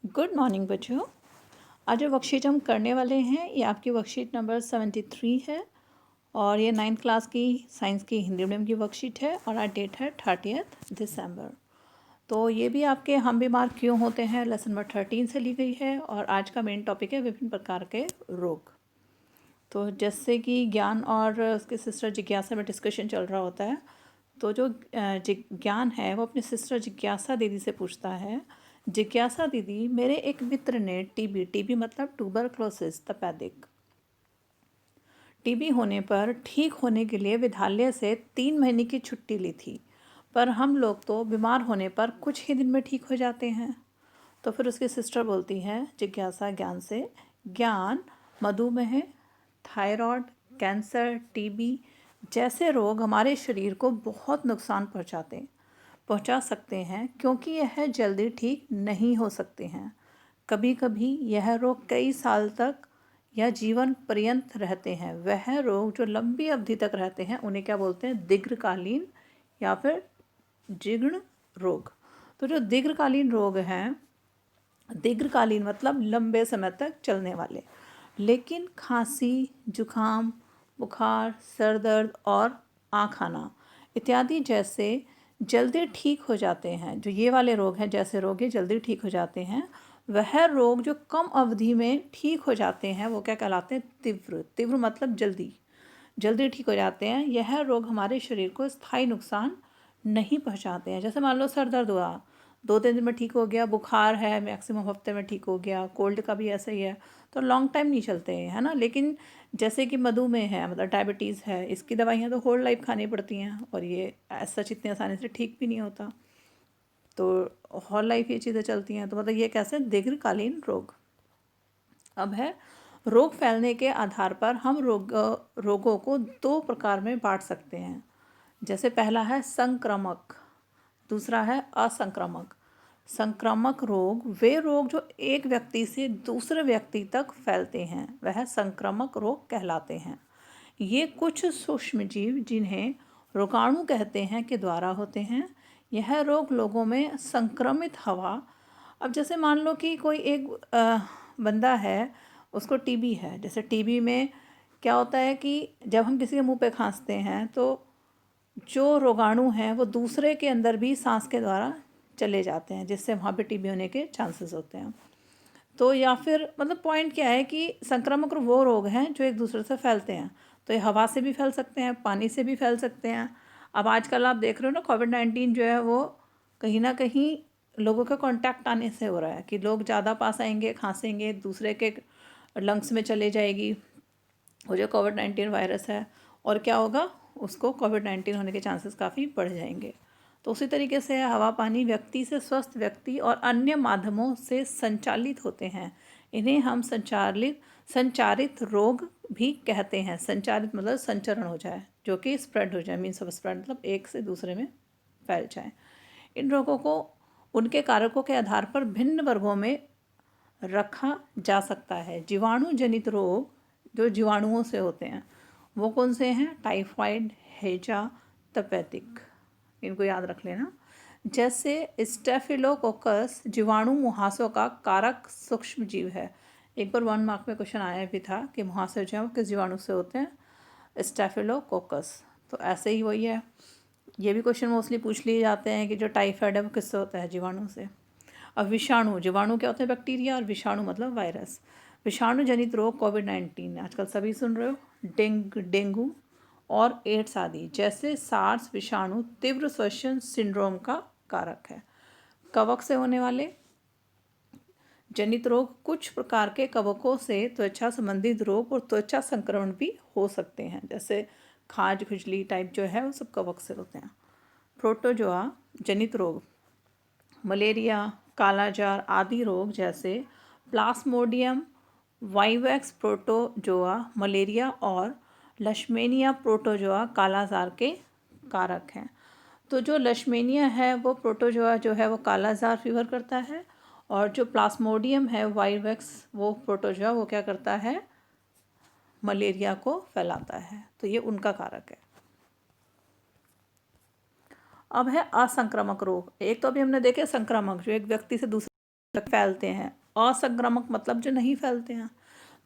Good morning बच्चों। आज जो वर्कशीट हम करने वाले हैं ये आपकी वर्कशीट नंबर 73 है और ये 9th क्लास की साइंस की हिंदी मीडियम की वर्कशीट है और आज डेट है 30 दिसंबर। तो ये भी आपके हम बीमार क्यों होते हैं लेसन नंबर 13 से ली गई है और आज का मेन टॉपिक है विभिन्न प्रकार के रोग। तो जैसे कि ज्ञान और उसके सिस्टर जिज्ञासा में डिस्कशन चल रहा होता है, तो जो ज्ञान है वो अपनी सिस्टर जिज्ञासा दीदी से पूछता है, जिज्ञासा दीदी मेरे एक मित्र ने टीबी मतलब ट्यूबरक्लोसिस तपेदिक टीबी होने पर ठीक होने के लिए विद्यालय से 3 महीने की छुट्टी ली थी, पर हम लोग तो बीमार होने पर कुछ ही दिन में ठीक हो जाते हैं। तो फिर उसकी सिस्टर बोलती है जिज्ञासा ज्ञान से, ज्ञान मधुमेह, थायराइड, कैंसर, टीबी जैसे रोग हमारे शरीर को बहुत नुकसान पहुंचा सकते हैं क्योंकि यह जल्दी ठीक नहीं हो सकते हैं। कभी कभी यह रोग कई साल तक या जीवन पर्यंत रहते हैं। वह रोग जो लंबी अवधि तक रहते हैं उन्हें क्या बोलते हैं? दीर्घकालीन या फिर जीर्ण रोग। तो जो दीर्घकालीन रोग हैं, दीर्घकालीन मतलब लंबे समय तक चलने वाले, लेकिन खांसी, जुखाम, बुखार, सर दर्द और आँख आना इत्यादि जैसे जल्दी ठीक हो जाते हैं। जो ये वाले रोग हैं, जैसे रोग ये जल्दी ठीक हो जाते हैं, वह रोग जो कम अवधि में ठीक हो जाते हैं वो क्या कहलाते हैं? तीव्र मतलब जल्दी ठीक हो जाते हैं। यह रोग हमारे शरीर को स्थायी नुकसान नहीं पहुंचाते हैं। जैसे मान लो सर दर्द हुआ, 2-3 दिन में ठीक हो गया, बुखार है मैक्सिमम हफ्ते में ठीक हो गया, कोल्ड का भी ऐसा ही है, तो लॉन्ग टाइम नहीं चलते हैं, है ना। लेकिन जैसे कि मधुमेह है मतलब डायबिटीज़ है, इसकी दवाइयाँ तो होल लाइफ खानी पड़ती हैं और ये सच इतनी आसानी से ठीक भी नहीं होता, तो होल लाइफ ये चीज़ें चलती हैं। तो मतलब ये कैसे दीर्घकालीन रोग। अब है रोग फैलने के आधार पर हम रोगों को 2 प्रकार में बांट सकते हैं। जैसे पहला है संक्रामक, दूसरा है असंक्रामक। संक्रामक रोग वे रोग जो एक व्यक्ति से दूसरे व्यक्ति तक फैलते हैं वह संक्रामक रोग कहलाते हैं। ये कुछ सूक्ष्म जीव जिन्हें रोगाणु कहते हैं के द्वारा होते हैं। यह रोग लोगों में संक्रमित हवा, अब जैसे मान लो कि कोई एक बंदा है, उसको टीबी है। जैसे टीबी में क्या होता है कि जब हम किसी के मुंह पे खांसते हैं तो जो रोगाणु हैं वो दूसरे के अंदर भी सांस के द्वारा चले जाते हैं, जिससे वहाँ पे टीबी होने के चांसेस होते हैं। तो या फिर मतलब पॉइंट क्या है कि संक्रामक वो रोग हैं जो एक दूसरे से फैलते हैं। तो ये हवा से भी फैल सकते हैं, पानी से भी फैल सकते हैं। अब आजकल आप देख रहे हो ना, कोविड-19 जो है वो कहीं ना कहीं लोगों के कांटेक्ट आने से हो रहा है कि लोग ज़्यादा पास आएंगे, खांसेंगे, दूसरे के लंग्स में चले जाएगी वो जो कोविड-19 वायरस है, और क्या होगा, उसको कोविड-19 होने के चांसेस काफ़ी बढ़ जाएंगे। तो उसी तरीके से हवा पानी व्यक्ति से स्वस्थ व्यक्ति और अन्य माध्यमों से संचालित होते हैं। इन्हें हम संचारित रोग भी कहते हैं। संचारित मतलब संचरण हो जाए, जो कि स्प्रेड हो जाए, मीन्स ऑफ स्प्रेड मतलब एक से दूसरे में फैल जाए। इन रोगों को उनके कारकों के आधार पर भिन्न वर्गों में रखा जा सकता है। जीवाणु जनित रोग जो जीवाणुओं से होते हैं वो कौन से हैं? टाइफाइड, हैजा, तपेदिक, इनको याद रख लेना। जैसे स्टेफिलोकोकस जीवाणु मुहासों का कारक सूक्ष्म जीव है। एक बार 1 मार्क में क्वेश्चन आया भी था कि मुहासे जो है वो किस जीवाणु से होते हैं? स्टेफिलोकोकस। तो ऐसे ही वही है, ये भी क्वेश्चन मोस्टली पूछ लिए जाते हैं कि जो टाइफाइड है वो किससे होता है? जीवाणु से। अब विषाणु, जीवाणु क्या होते हैं? बैक्टीरिया, और विषाणु मतलब वायरस। विषाणु जनित रोग कोविड-19 आजकल सभी सुन रहे हो, डेंगू और एड्स आदि जैसे सार्स विषाणु तीव्र श्वसन सिंड्रोम का कारक है। कवक से होने वाले जनित रोग, कुछ प्रकार के कवकों से त्वचा संबंधित रोग और त्वचा संक्रमण भी हो सकते हैं। जैसे खाज खुजली टाइप जो है वो सब कवक से होते हैं। प्रोटोजोआ जनित रोग, मलेरिया, कालाजार आदि रोग जैसे प्लास्मोडियम वाइवैक्स प्रोटोजोआ मलेरिया और लश्मेनिया प्रोटोजोआ कालाजार के कारक हैं। तो जो लश्मेनिया है वो प्रोटोजोआ जो है वो कालाजार फीवर करता है, और जो प्लास्मोडियम है वाइवैक्स वो प्रोटोजोआ वो क्या करता है? मलेरिया को फैलाता है। तो ये उनका कारक है। अब है असंक्रामक रोग। एक तो अभी हमने देखे संक्रामक जो एक व्यक्ति से दूसरे फैलते हैं, असंक्रामक मतलब जो नहीं फैलते हैं।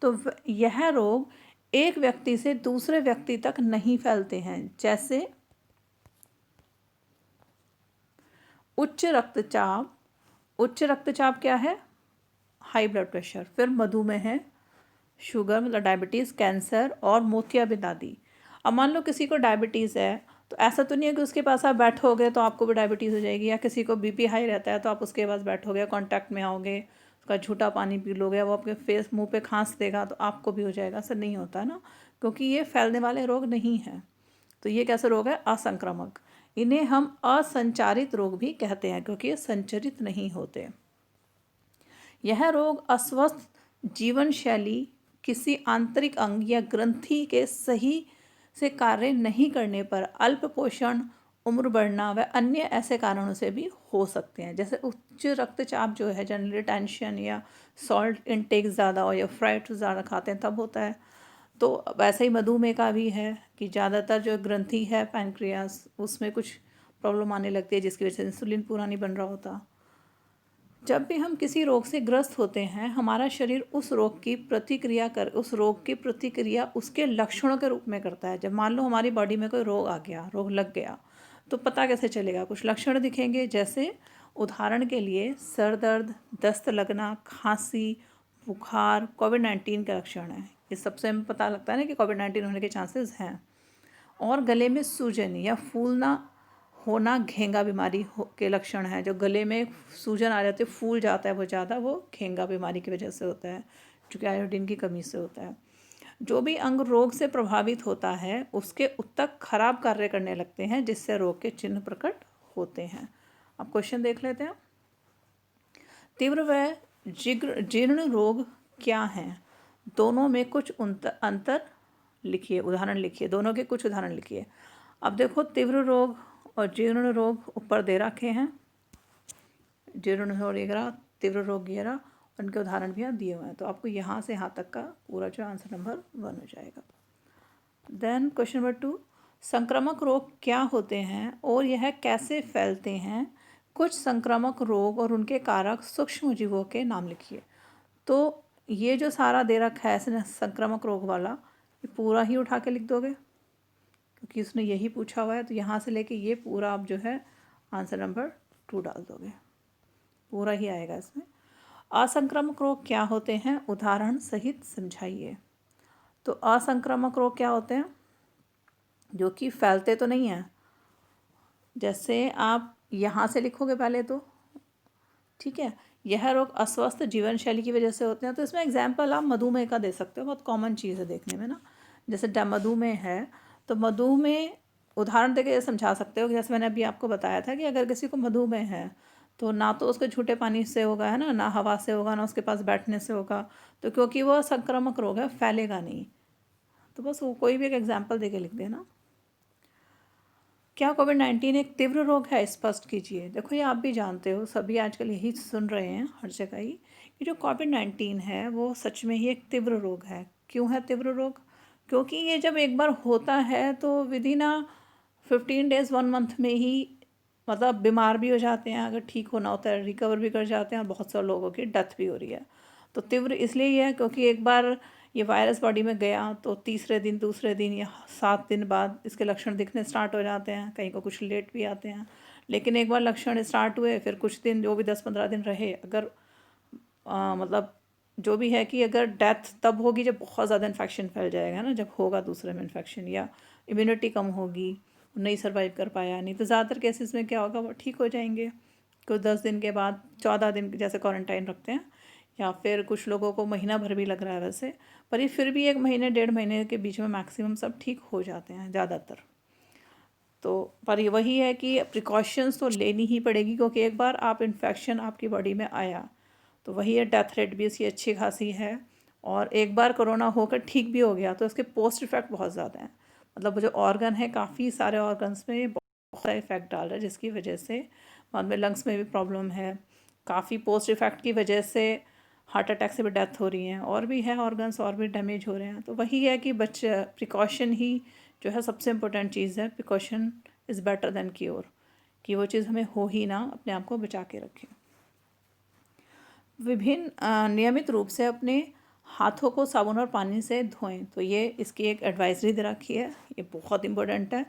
तो यह रोग एक व्यक्ति से दूसरे व्यक्ति तक नहीं फैलते हैं, जैसे उच्च रक्तचाप। उच्च रक्तचाप क्या है? High blood pressure. फिर मधुमेह है, शुगर मतलब डायबिटीज़, कैंसर और मोतियाबिंद आदि। अब मान लो किसी को डायबिटीज़ है, तो ऐसा तो नहीं है कि उसके पास आप बैठोगे तो आपको भी डायबिटीज़ हो जाएगी, या किसी को बीपी हाई रहता है तो आप उसके पास बैठोगे, कांटेक्ट में आओगे, उसका झूठा पानी पी लोगे, वो आपके फेस मुंह पे खांस देगा तो आपको भी हो जाएगा। ऐसा नहीं होता ना, क्योंकि ये फैलने वाले रोग नहीं हैं। तो ये कैसे रोग है? असंक्रामक। इन्हें हम असंचारित रोग भी कहते हैं, क्योंकि ये संचरित नहीं होते। यह रोग अस्वस्थ जीवन शैली, किसी आंतरिक अंग या ग्रंथि के सही से कार्य नहीं करने पर, अल्प पोषण, उम्र बढ़ना व अन्य ऐसे कारणों से भी हो सकते हैं। जैसे उच्च रक्तचाप जो है जनरली टेंशन या सॉल्ट इनटेक ज़्यादा हो या फ्राइड ज़्यादा खाते हैं तब होता है। तो वैसे ही मधुमेह का भी है कि ज़्यादातर जो ग्रंथि है पैनक्रियास, उसमें कुछ प्रॉब्लम आने लगती है जिसकी वजह से इंसुलिन पूरा नहीं बन रहा होता। जब भी हम किसी रोग से ग्रस्त होते हैं, हमारा शरीर उस रोग की प्रतिक्रिया उसके लक्षणों के रूप में करता है। जब मान लो हमारी बॉडी में कोई रोग आ गया, रोग लग गया, तो पता कैसे चलेगा? कुछ लक्षण दिखेंगे, जैसे उदाहरण के लिए सर दर्द, दस्त लगना, खांसी, बुखार कोविड-19 के लक्षण हैं। ये सबसे हमें पता लगता है ना कि कोविड-19 होने के चांसेस हैं। और गले में सूजन या फूलना होना घेंगा बीमारी के लक्षण है। जो गले में सूजन आ जाती है, फूल जाता है वो ज़्यादा, वो घेंगा बीमारी की वजह से होता है, जो कि आयोडीन की कमी से होता है। जो भी अंग रोग से प्रभावित होता है उसके उत्तक खराब कार्य करने लगते हैं, जिससे रोग के चिन्ह प्रकट होते हैं। अब क्वेश्चन देख लेते हैं। तीव्र व जीर्ण रोग क्या हैं? दोनों में कुछ अंतर लिखिए, उदाहरण लिखिए, दोनों के कुछ उदाहरण लिखिए। अब देखो, तीव्र रोग और जीर्ण रोग ऊपर दे रखे हैं, जीर्ण रोग वगैरह, तीव्र रोग वगैरह, उनके उदाहरण भी यहाँ दिए हुए हैं। तो आपको यहाँ से यहाँ तक का पूरा जो आंसर नंबर 1 हो जाएगा। देन क्वेश्चन नंबर 2, संक्रामक रोग क्या होते हैं और यह कैसे फैलते हैं? कुछ संक्रामक रोग और उनके कारक सूक्ष्म जीवों के नाम लिखिए। तो ये जो सारा दे रखा है संक्रामक रोग वाला, ये पूरा ही उठा के लिख दोगे, क्योंकि उसने यही पूछा हुआ है। तो यहाँ से लेके ये पूरा आप जो है आंसर नंबर 2 डाल दोगे, पूरा ही आएगा इसमें। असंक्रामक रोग क्या होते हैं? उदाहरण सहित समझाइए। तो असंक्रामक रोग क्या होते हैं? जो कि फैलते तो नहीं हैं। जैसे आप यहाँ से लिखोगे पहले तो, ठीक है, यह रोग अस्वस्थ जीवन शैली की वजह से होते हैं। तो इसमें एग्जाम्पल आप मधुमेह का दे सकते हो, बहुत कॉमन चीज़ है देखने में ना। जैसे मधुमेह है, तो मधुमेह उदाहरण देके ये समझा सकते हो कि जैसे मैंने अभी आपको बताया था कि अगर किसी को मधुमेह है तो ना तो उसके झूठे पानी से होगा, है ना हवा से होगा, ना उसके पास बैठने से होगा। तो क्योंकि वो संक्रामक रोग है, फैलेगा नहीं। तो बस वो कोई भी एक एग्जाम्पल दे के लिख देना। क्या कोविड-19 एक तीव्र रोग है? स्पष्ट कीजिए। देखो, ये आप भी जानते हो, सभी आजकल यही सुन रहे हैं हर जगह ही, कि जो कोविड-19 है वो सच में ही एक तीव्र रोग है। क्यों है तीव्र रोग? क्योंकि ये जब एक बार होता है तो विदिन 15 डेज़ 1 मंथ में ही मतलब बीमार भी हो जाते हैं, अगर ठीक होना होता है रिकवर भी कर जाते हैं, और बहुत सारे लोगों की डेथ भी हो रही है। तो तीव्र इसलिए ही है क्योंकि एक बार ये वायरस बॉडी में गया तो तीसरे दिन, दूसरे दिन या 7 दिन बाद इसके लक्षण दिखने स्टार्ट हो जाते हैं। कहीं को कुछ लेट भी आते हैं, लेकिन एक बार लक्षण स्टार्ट हुए फिर कुछ दिन, जो भी 10-15 दिन रहे, अगर मतलब जो भी है कि अगर डेथ तब होगी जब बहुत ज़्यादा इन्फेक्शन फैल जाएगा ना, जब होगा दूसरे में इन्फेक्शन, या इम्यूनिटी कम होगी, नहीं सर्वाइव कर पाया। नहीं तो ज़्यादातर केसेस में क्या होगा, वो ठीक हो जाएंगे कुछ 10 दिन के बाद, 14 दिन जैसे क्वारंटाइन रखते हैं, या फिर कुछ लोगों को महीना भर भी लग रहा है वैसे, पर ये फिर भी 1 महीने 1.5 महीने के बीच में मैक्सिमम सब ठीक हो जाते हैं ज़्यादातर। तो पर ये वही है कि प्रिकॉशंस तो लेनी ही पड़ेगी, क्योंकि एक बार आप इन्फेक्शन आपकी बॉडी में आया तो वही है, डेथ रेट भी इसकी अच्छी खासी है। और एक बार कोरोना होकर ठीक भी हो गया तो इसके पोस्ट इफेक्ट बहुत ज़्यादा हैं। मतलब वो जो ऑर्गन है, काफ़ी सारे ऑर्गन्स में बहुत सारा इफेक्ट डाल रहा है, जिसकी वजह से बाद में लंग्स में भी प्रॉब्लम है। काफ़ी पोस्ट इफेक्ट की वजह से हार्ट अटैक से भी डेथ हो रही हैं, और भी है ऑर्गन्स और भी डैमेज हो रहे हैं। तो वही है कि प्रिकॉशन ही जो है सबसे इम्पोर्टेंट चीज़ है। Precaution is better than cure, कि वो चीज़ हमें हो ही ना, अपने आप को बचा के रखें। विभिन्न नियमित रूप से अपने हाथों को साबुन और पानी से धोएं। तो ये इसकी एक एडवाइजरी दे रखी है, ये बहुत इम्पोर्टेंट है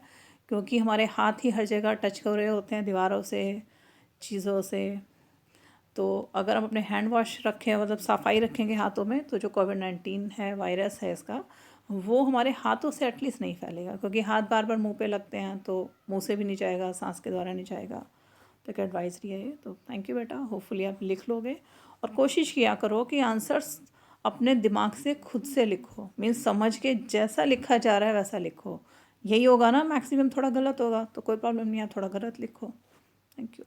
क्योंकि हमारे हाथ ही हर जगह टच कर रहे होते हैं दीवारों से, चीज़ों से। तो अगर हम अपने हैंड वॉश रखें, मतलब सफाई रखेंगे हाथों में, तो जो कोविड-19 है, वायरस है इसका, वो हमारे हाथों से एटलीस्ट नहीं फैलेगा, क्योंकि हाथ बार बार मुंह पे लगते हैं तो मुंह से भी नहीं जाएगा, सांस के द्वारा नहीं जाएगा। तो एक एडवाइजरी है ये। तो थैंक यू बेटा, होपफुली आप लिख लोगे और कोशिश किया करो कि आंसर्स अपने दिमाग से खुद से लिखो, मीन्स समझ के जैसा लिखा जा रहा है वैसा लिखो। यही होगा ना, मैक्सिमम थोड़ा गलत होगा तो कोई प्रॉब्लम नहीं है, थोड़ा गलत लिखो। Thank you.